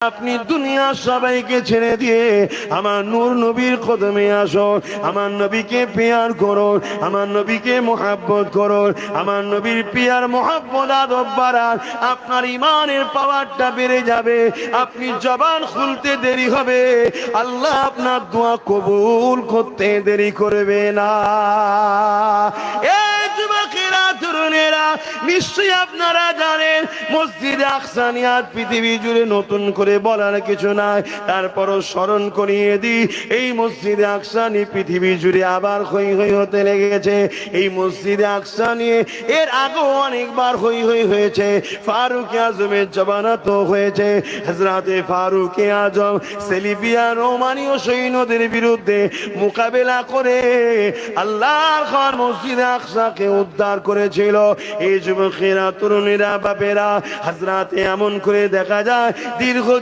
আপনি দুনিয়া সবাইকে ছেড়ে দিয়ে আমার নূর নবীর কদমে আসো, আমার নবীকে পেয়ার করো, আমার নবীকে মোহাব্বত করো, আমার নবীর পেয়ার মোহাব্বত আদব বাড়ান, আপনার ইমানের পাওয়ারটা বেড়ে যাবে। আপনি জবান খুলতে দেরি হবে, আল্লাহ আপনার দোয়া কবুল করতে দেরি করবে না। এই যুবকেরা, তরুণেরা, নিশ্চয়ই আপনারা জানেন মসজিদে আকসা নিয়ে পৃথিবী জুড়ে নতুন করে বলার কিছু নাই, তারপরও স্মরণ করিয়ে দিই, এই মসজিদে আকসা নিয়ে পৃথিবী জুড়ে আবার হই হই হতে লেগেছে। এই মসজিদে আকসা নিয়ে এর আগেও অনেকবার হই হই হয়েছে। ফারুক আজমের জমানাতো হয়েছে। হযরতে ফারুক আজম সেলিবিয়া রোমানীয় সৈন্যদের বিরুদ্ধে মোকাবেলা করে আল্লাহর ঘর মসজিদে আকসাকে উদ্ধার করেছিল। এই যুবকেরা, তরুণেরা, বাপেরা, হযরতে এমন করে দেখা যায় দীর্ঘদিন